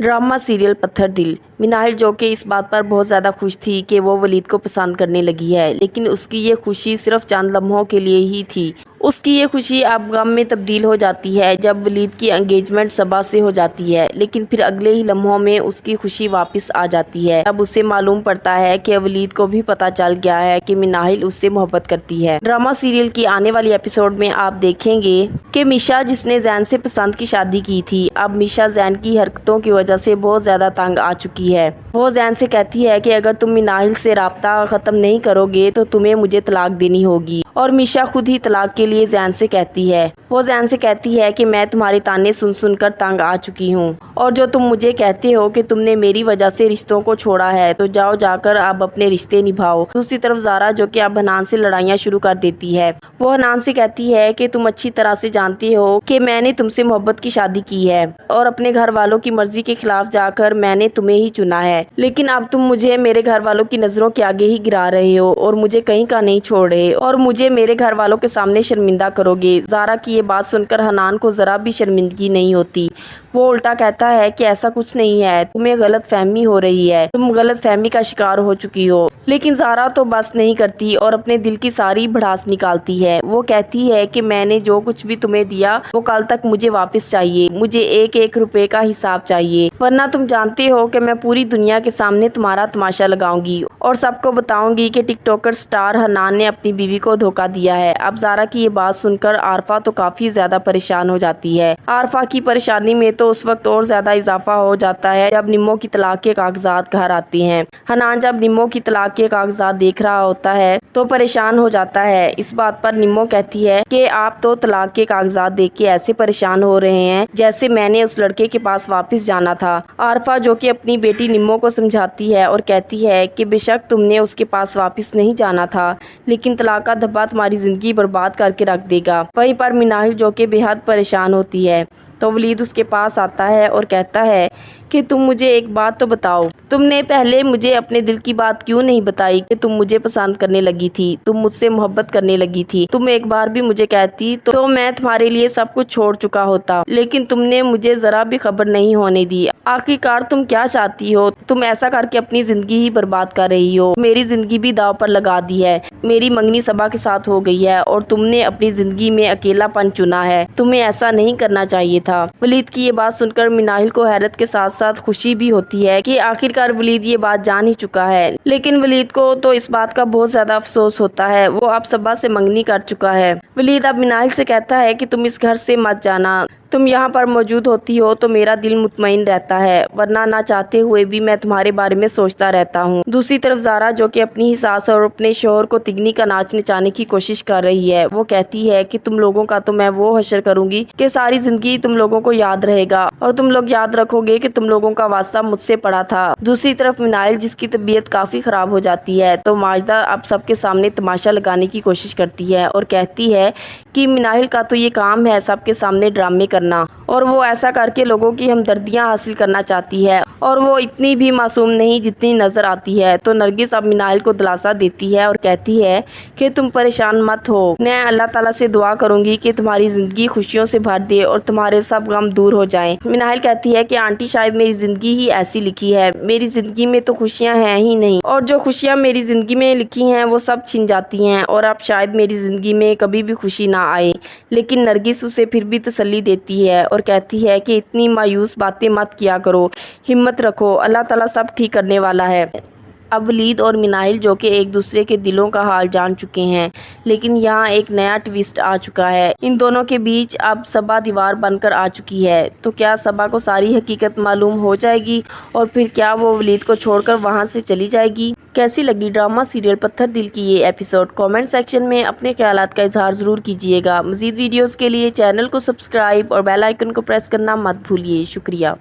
Drama serial पत्थर दिल। मिनाहिल जो कि इस बात पर बहुत ज़्यादा खुश थी कि वो वलीद को पसंद करने लगी है, लेकिन उसकी ये खुशी सिर्फ चंद लम्हों के लिए ही थी। उसकी ये खुशी अब गम में तब्दील हो जाती है जब वलीद की एंगेजमेंट सबा से हो जाती है, लेकिन फिर अगले ही लम्हों में उसकी खुशी वापस आ जाती है। अब उसे मालूम पड़ता है कि वलीद को भी पता चल गया है कि मिनाहिल उससे मोहब्बत करती है। ड्रामा सीरियल की आने वाली एपिसोड में आप देखेंगे कि मिशा, जिसने जैन से पसंद की शादी की थी, अब मिशा जैन की हरकतों की वजह से बहुत ज़्यादा तंग आ चुकी है। वो जैन से कहती है कि अगर तुम मिनाहिल से राब्ता ख़त्म नहीं करोगे तो तुम्हें मुझे तलाक देनी होगी, और मिशा खुद ही तलाक के लिए जैन से कहती है। वो जैन से कहती है कि मैं तुम्हारे ताने सुन सुन कर तंग आ चुकी हूँ, और जो तुम मुझे कहते हो कि तुमने मेरी वजह से रिश्तों को छोड़ा है, तो जाओ जाकर अब अपने रिश्ते निभाओ। दूसरी तरफ ज़ारा, जो कि अब हनान से लड़ाइयाँ शुरू कर देती है, वो हनान से कहती है कि तुम अच्छी तरह से जानते हो कि मैंने तुमसे मोहब्बत की शादी की है और अपने घर वालों की मर्जी के खिलाफ जाकर मैंने तुम्हें ही चुना है, लेकिन अब तुम मुझे मेरे घर वालों की नज़रों के आगे ही गिरा रहे हो और मुझे कहीं का नहीं छोड़ रहे, और मुझे मेरे घर वालों के सामने शर्मिंदा करोगे। ज़ारा की ये बात सुनकर हनान को ज़रा भी शर्मिंदगी नहीं होती। वो उल्टा कहता है कि ऐसा कुछ नहीं है, तुम्हें गलत फहमी हो रही है, तुम गलत फहमी का शिकार हो चुकी हो। लेकिन ज़ारा तो बस नहीं करती और अपने दिल की सारी भड़ास निकालती है। वो कहती है कि मैंने जो कुछ भी तुम्हें दिया वो कल तक मुझे वापस चाहिए, मुझे एक एक रुपए का हिसाब चाहिए, वरना तुम जानते हो कि मैं पूरी दुनिया के सामने तुम्हारा तमाशा लगाऊंगी और सबको बताऊंगी कि टिकटॉकर स्टार हनान ने अपनी बीवी को धोखा दिया है। अब ज़ारा की ये बात सुनकर आरफा तो काफी ज्यादा परेशान हो जाती है। आरफा की परेशानी में तो उस वक्त और ज्यादा इजाफा हो जाता है जब निम्मो की तलाक के कागजात घर आते हैं। हनान जब निम्मो की तलाक के कागजात देख रहा होता है तो परेशान हो जाता है। इस बात पर निम्मो कहती है कि आप तो तलाक के कागजात देख के ऐसे परेशान हो रहे हैं जैसे मैंने उस लड़के के पास वापस जाना था। आरफा, जो कि अपनी बेटी निम्मो को समझाती है और कहती है कि बेशक तुमने उसके पास वापस नहीं जाना था, लेकिन तलाक का धब्बा तुम्हारी जिंदगी बर्बाद करके रख देगा। वहीं पर मिनाहिल, जो कि बेहद परेशान होती है, तो वलीद उसके पास आता है और कहता है कि तुम मुझे एक बात तो बताओ, तुमने पहले मुझे अपने दिल की बात क्यों नहीं बताई कि तुम मुझे पसंद करने लगी थी, तुम मुझसे मोहब्बत करने लगी थी। तुम एक बार भी मुझे कहती तो मैं तुम्हारे लिए सब कुछ छोड़ चुका होता, लेकिन तुमने मुझे जरा भी खबर नहीं होने दी। आखिरकार तुम क्या चाहती हो? तुम ऐसा करके अपनी जिंदगी ही बर्बाद कर रही हो, मेरी जिंदगी भी दाव पर लगा दी है। मेरी मंगनी सबा के साथ हो गई है और तुमने अपनी जिंदगी में अकेलापन चुना है, तुम्हें ऐसा नहीं करना चाहिए था। वलीद की ये बात सुनकर मिनाहिल को हैरत के साथ साथ खुशी भी होती है कि आखिरकार वलीद ये बात जान ही चुका है, लेकिन वलीद को तो इस बात का बहुत ज्यादा अफसोस होता है। वो अब सबा से मंगनी कर चुका है। वलीद अब मिनाहिल से कहता है कि तुम इस घर से मत जाना, तुम यहाँ पर मौजूद होती हो तो मेरा दिल मुतमईन रहता है, वरना ना चाहते हुए भी मैं तुम्हारे बारे में सोचता रहता हूँ। दूसरी तरफ ज़ारा, जो कि अपनी ही सास और अपने शोहर को तिगनी का नाच नचाने की कोशिश कर रही है, वो कहती है कि तुम लोगों का तो मैं वो हशर करूंगी कि सारी जिंदगी तुम लोगों को याद रहेगा और तुम लोग याद रखोगे कि तुम लोगों का वास्ता मुझसे पड़ा था। दूसरी तरफ मिनाहिल, जिसकी तबीयत काफी खराब हो जाती है, तो माजदा अब सबके सामने तमाशा लगाने की कोशिश करती है और कहती है कि मिनाहिल का तो ये काम है सबके सामने ड्रामे करना, और वो ऐसा करके लोगों की हमदर्दियां हासिल करना चाहती है, और वो इतनी भी मासूम नहीं जितनी नजर आती है। तो नरगिस अब मिनाहिल को दिलासा देती है और कहती है कि तुम परेशान मत हो, मैं अल्लाह ताला से दुआ करूंगी कि तुम्हारी जिंदगी खुशियों से भर दे और तुम्हारे सब गम दूर हो जाएं। मिनाहिल कहती है कि आंटी, शायद मेरी जिंदगी ही ऐसी लिखी है, मेरी जिंदगी में तो खुशियां हैं ही नहीं, और जो खुशियां मेरी जिंदगी में लिखी हैं वो सब छिन जाती हैं, और अब शायद मेरी जिंदगी में कभी भी खुशी ना आए। लेकिन नरगिस उसे फिर भी तसल्ली देती है और कहती है कि इतनी मायूस बातें मत किया करो, हिम्मत रखो, अल्लाह ताला सब ठीक करने वाला है। अब वलीद और मिनाहिल, जो कि एक दूसरे के दिलों का हाल जान चुके हैं, लेकिन यहाँ एक नया ट्विस्ट आ चुका है। इन दोनों के बीच अब सबा दीवार बनकर आ चुकी है। तो क्या सबा को सारी हकीकत मालूम हो जाएगी और फिर क्या वो वलीद को छोड़कर वहाँ से चली जाएगी? कैसी लगी ड्रामा सीरियल पत्थर दिल की ये एपिसोड? कमेंट सेक्शन में अपने ख्यालात का इजहार ज़रूर कीजिएगा। मज़ीद वीडियोज़ के लिए चैनल को सब्सक्राइब और बेल आइकन को प्रेस करना मत भूलिए। शुक्रिया।